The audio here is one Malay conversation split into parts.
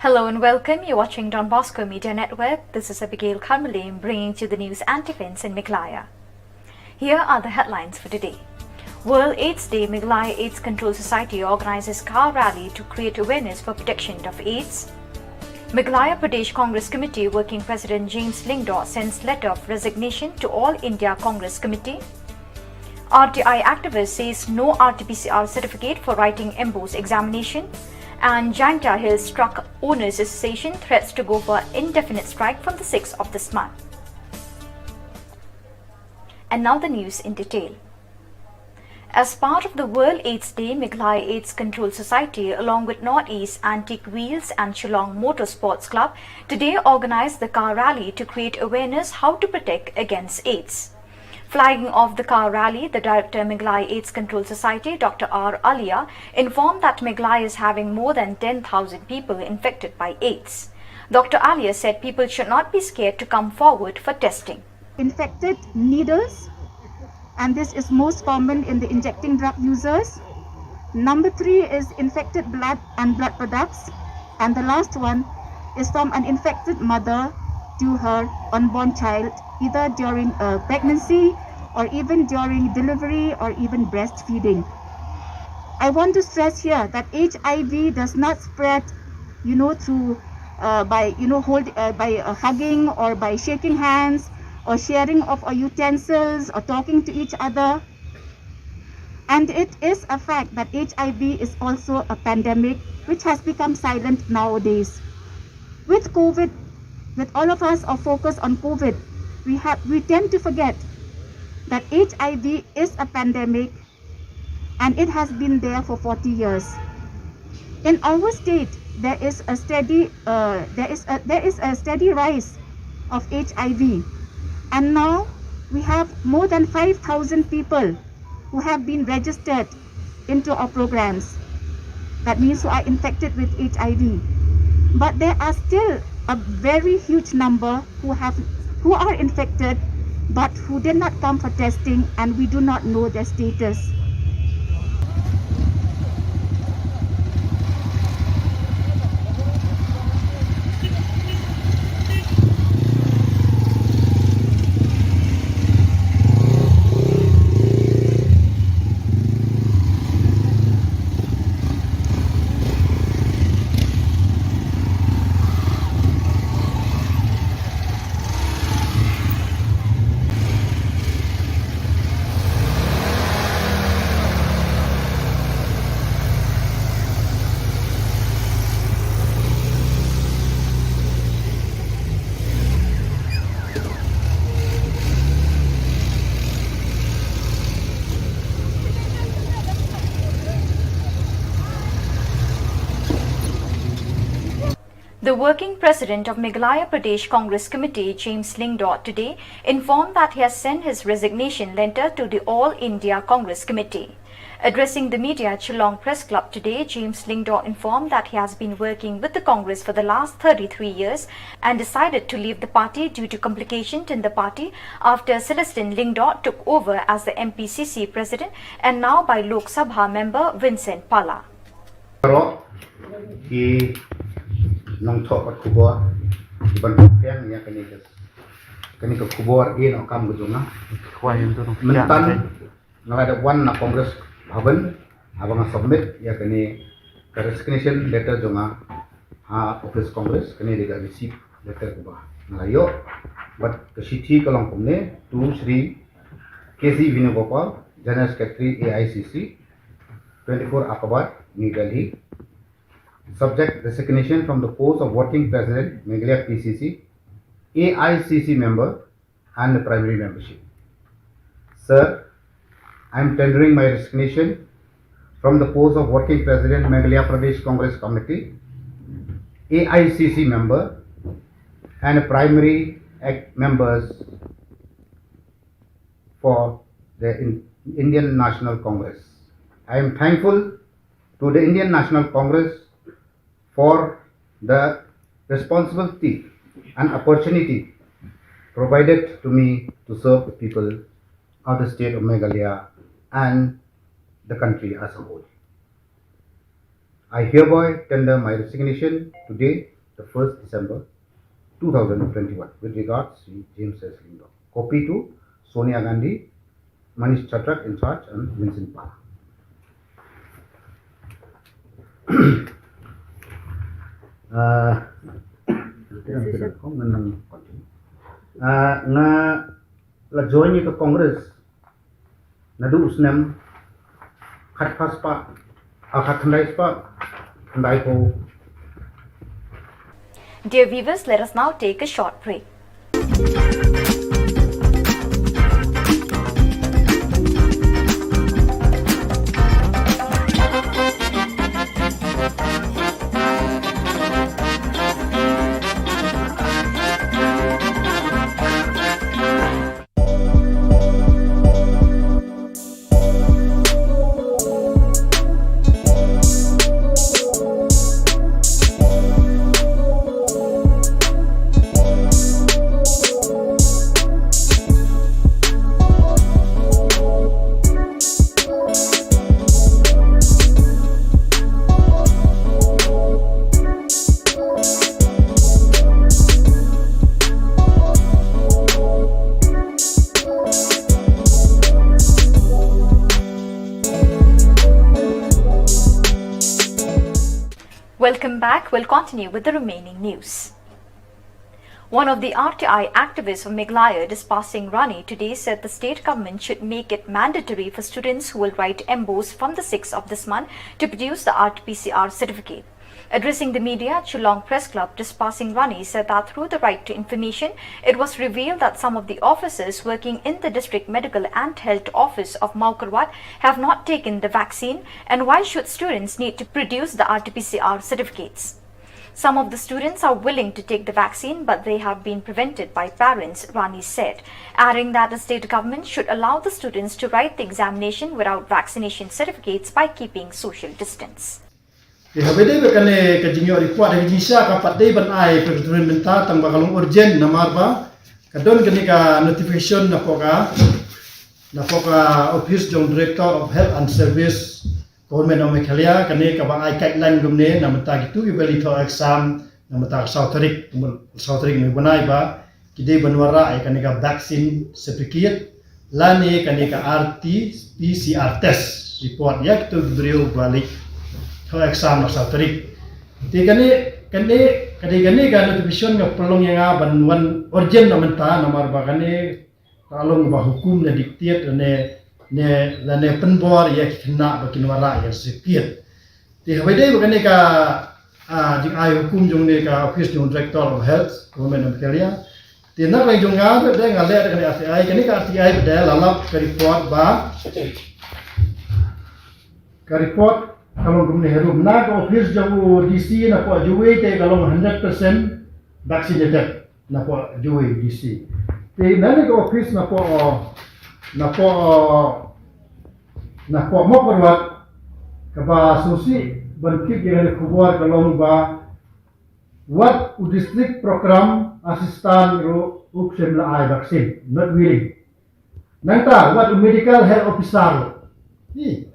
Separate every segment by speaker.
Speaker 1: Hello and welcome. You're watching Don Bosco Media Network. This is Abigail Karmalim bringing you the news and events in Meghalaya. Here are the headlines for today. World AIDS Day, Meghalaya AIDS Control Society organizes car rally to create awareness for protection of AIDS. Meghalaya Pradesh Congress Committee Working President James Lyngdoh sends letter of resignation to All India Congress Committee. RTI activist says no RT-PCR certificate for writing MBOS examination. And Jaintia Hills Truck Owners Association threats to go for indefinite strike from the 6th of this month. And now the news in detail. As part of the World AIDS Day, Meghalaya AIDS Control Society along with Northeast Antique Wheels and Shillong Motorsports Club today organized the car rally to create awareness how to protect against AIDS. Flagging off the car rally, the Director Meghalaya AIDS Control Society, Dr. R. Alia, informed that Meghalaya is having more than 10,000 people infected by AIDS. Dr. Alia said people should not be scared to come forward for testing.
Speaker 2: Infected needles, and this is most common in the injecting drug users. Number 3 is infected blood and blood products, and the last one is from an infected mother to her unborn child, either during pregnancy or even during delivery or even breastfeeding. I want to stress here that HIV does not spread, through by hugging or by shaking hands or sharing of utensils or talking to each other. And it is a fact that HIV is also a pandemic which has become silent nowadays. With COVID, with all of us are focused on COVID, we tend to forget that HIV is a pandemic and it has been there for 40 years. In our state, there is a steady rise of HIV, and now we have more than 5,000 people who have been registered into our programs. That means who are infected with HIV. But there are still a very huge number who are infected but who did not come for testing, and we do not know their status.
Speaker 1: The working president of Meghalaya Pradesh Congress Committee, James Lyngdoh, today informed that he has sent his resignation letter to the All India Congress Committee. Addressing the media at Shillong Press Club today, James Lyngdoh informed that he has been working with the Congress for the last 33 years and decided to leave the party due to complications in the party after Celestine Lyngdoh took over as the MPCC president and now by Lok Sabha member Vincent Pala.
Speaker 3: Nong thọ bật khubor ban piang ya kani ka khubor in okam gujunga mentan ngada wan na congress bhavan abang submit ya kani ka resignation letter jonga ha office congress kani diga receive letter kuba ngalayo but kasithi kalong kumne to Shri KC Vinugopal, General Secretary AICC, 24 Akabat, New Delhi. Subject resignation from the post of working president, Meghalaya PCC, AICC member and the primary membership. Sir, I am tendering my resignation from the post of working president, Meghalaya Pradesh Congress Committee, AICC member and primary members for the Indian National Congress. I am thankful to the Indian National Congress for the responsibility and opportunity provided to me to serve the people of the state of Meghalaya and the country as a whole. I hereby tender my resignation today the 1st December 2021 with regards to James S. Lyngdoh. Copy to Sonia Gandhi, Manish Chatrak in charge, and Vincent Pala. Nga la join itu Congress nadu usnem khat khas pa akhat khandai pa khandai ko.
Speaker 1: Dear viewers, let us now take a short break. Welcome back. We'll continue with the remaining news. One of the RTI activists of Meghalaya, Dispasing Rani, today said the state government should make it mandatory for students who will write MBOs from the 6th of this month to produce the RT-PCR certificate. Addressing the media at Shillong Press Club, Dispasing Rani said that through the right to information, it was revealed that some of the officers working in the District Medical and Health Office of Maukarwat have not taken the vaccine, and why should students need to produce the RT-PCR certificates? Some of the students are willing to take the vaccine, but they have been prevented by parents, Rani said, adding that the state government should allow the students to write the examination without vaccination certificates by keeping social distance.
Speaker 4: Habede bekane kajinyo report dari jisa kapat dei ban ai peraturan mentah tang bakalong urgent namarba kadon kini ka notification na poka office jong director of health and service government of Meghalaya kini ka bang ai guideline gumne na mentah gitu ibali to exam na mentah sautarik me banai ba kidei banwara ai kini ka vaccine certificate lani kini ka RT PCR test report ya gitu beliau balik exam masa tarik. Kani notification nga pelong yang ban wan urgent na menta namar ba kani kalong ba hukum na diktiat ne penbor ya kena ba kinwara ya sekit. Ti habede ba kani ka jing ai hukum jong ne ka office jong director of health government of Meghalaya. Ti na lang jong nga de ngale kani RTI kani ka RTI beda lalap ka report ba ka report kalau gumne herum na ko office jago DC na po juwe te kalau 100% vaccinated na po juwe DC te nani ko office na po mo perwat kaba susi bentik yang kubuar kalau ba what district program assistant ro uksemla ai vaccine not willing nangta what medical health officer ni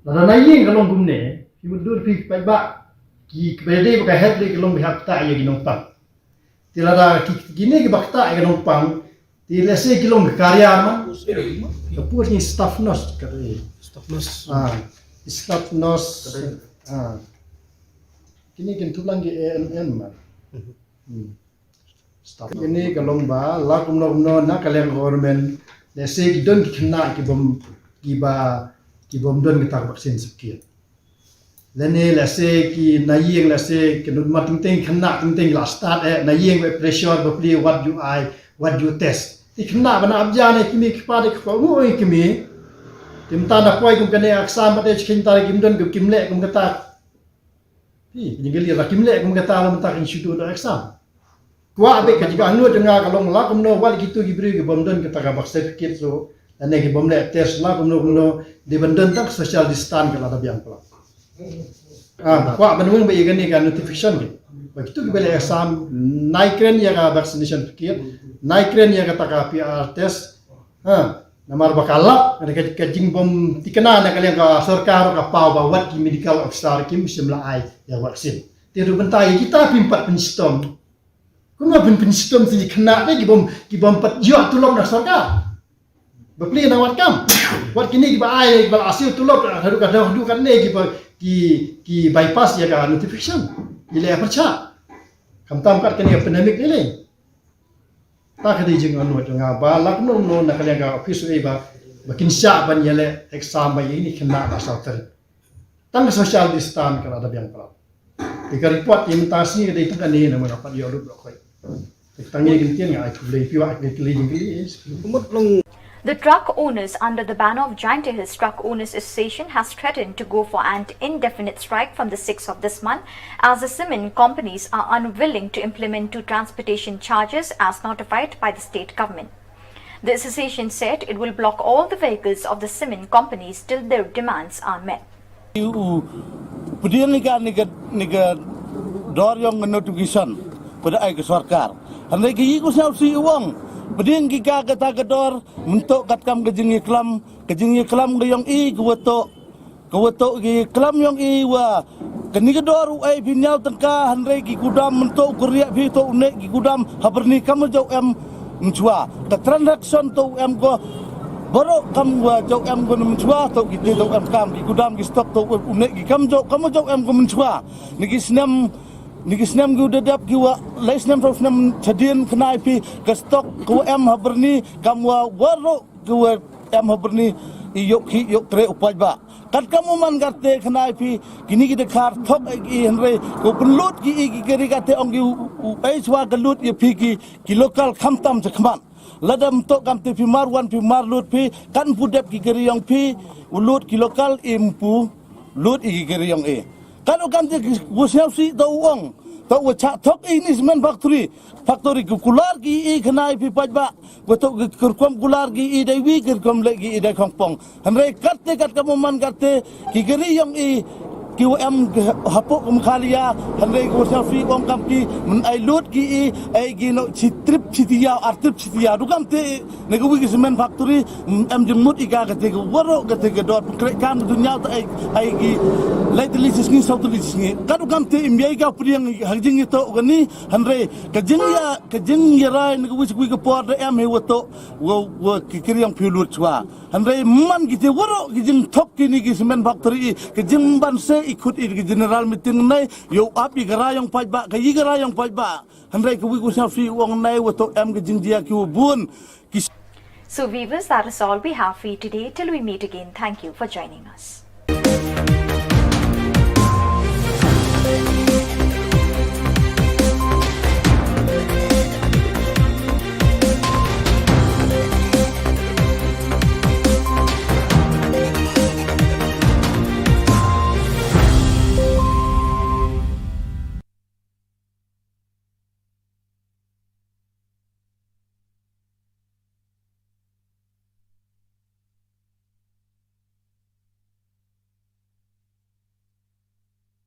Speaker 4: Lada naing kalong gumne, himudur fi paiba ki bede baka head de kalong bihak ta ya ginong pang. Tilada gine ki bakta ya ginong pang, tilase kilong karya man. Kapur ni staff nurse kare. Staff nurse. Kini kin tulang ki ANM man. Staff ini kalong ba la kumno na kaleng government lese ki don ki kena ki bom ki bom don kita vaksin sekian. Lene lase ki nayeng lase ki nut ting kena ting la start nayeng we pressure be what you test. Ikna bana abjane kimi kipade ko ngoi kimi timta na koi kum kane aksam pate chikinta kim don kum kimle kum kata. Pi jingeli ra kimle kum kata lam ta institute do exam. Kwa abe ka jiga anu denga kalong la kum no wal gitu gibri ke bom don kita ka certificate so ane ki bom le test la kum no di bendon tak social distance kala tabiang pula. Kwa benung be igani ka notification ke. Begitu ki bele exam naikren ya ka vaccination certificate naikren ya ka PR test. Namar bakala ada kajing bom tikena na kalian ka sarkar ka pau ba wat ki medical officer ki simla ai ya vaksin. Tiru bentai kita pimpat pensistom. Kuma pensistom si kena ni kibom pat jua tulong dah sarkar. Bapli nawat kam. Wat kini kiba ai bal asil tulong hadu kan ni ki bypass ya ka notification. Ile percha. Kam tam kat kini pandemic ni. Tak ada jeng anu jeng apa lak no nak kalian ka office ba makin syak ban yele exam ba ini kena dah sarkar. Tang social distance kan ada yang pelak. Jika report imitasi kita itu kan ni nama dapat dia urut berkoi. Tangi gentian ngai kulai piwa kali jengkali.
Speaker 1: The truck owners under the banner of Giant Hills Truck Owners Association has threatened to go for an indefinite strike from the 6th of this month as the cement companies are unwilling to implement two transportation charges as notified by the state government. The association said it will block all the vehicles of the cement companies till their demands are met.
Speaker 5: Pedian niga dor yang notification pada ai ke sarkar. Handai ki ku siap si uang. Pedian ki ka kata dor untuk katkam kejing iklam yang i kuwato ki iklam yang i wa kani ke dor ai pinyau tengka handai ki gudam untuk kuriak pi to unek ki gudam haberni kamu jau em menjua. The transaction to em ko baru kamu jauh em ko menjua to kita jauh em kam ki gudam ki stok to unek ki kamu jauh em ko menjua. Niki senam ki udah dap ki wa lais nem from senam cadian kena ip ke stok ko em haberni kamu baru ko em haberni yok tre upaj ba. Kat kamu man kate kena ip kini kita kar thok ki henre ko penlut ki keri kate ong ki ai swa galut ye pi ki lokal khamtam sekman. Ladam tok kam te pimar lut pi kan pudep ki keri yang pi ulut ki lokal impu lut ki keri yang e. Kalau kam te gusau si do uang to wacha tok ini semen factory kular ki kena pi pajba wato kurkom kular ki dewi kurkom lagi dai kongpong hamre kat kamu man kate ki keri yang e QM hapok Meghalaya handai ko selfie om kam ki mun ai lut ki ai gi no citrip citia artip citia dukam te nego wi semen factory am jemut iga ka te waro ka te dot kan dunya ta ai gi lait lisis ni sautu lisis ni kadu kam te imbiai ka priang hagjing to gani handai ka jing ya rai nego wi ka por da am he wato wo ki kriang pilut chwa handai man gi te waro gi jing thok ki ni gi semen factory ki jing ban se ikut di general meeting nai yo api garayang pajba kayi garayang pajba handai ku wi ku safi wong nai wato em ke jingjia ki bun.
Speaker 1: So viewers, that is all we have for you today. Till we meet again, thank you for joining us.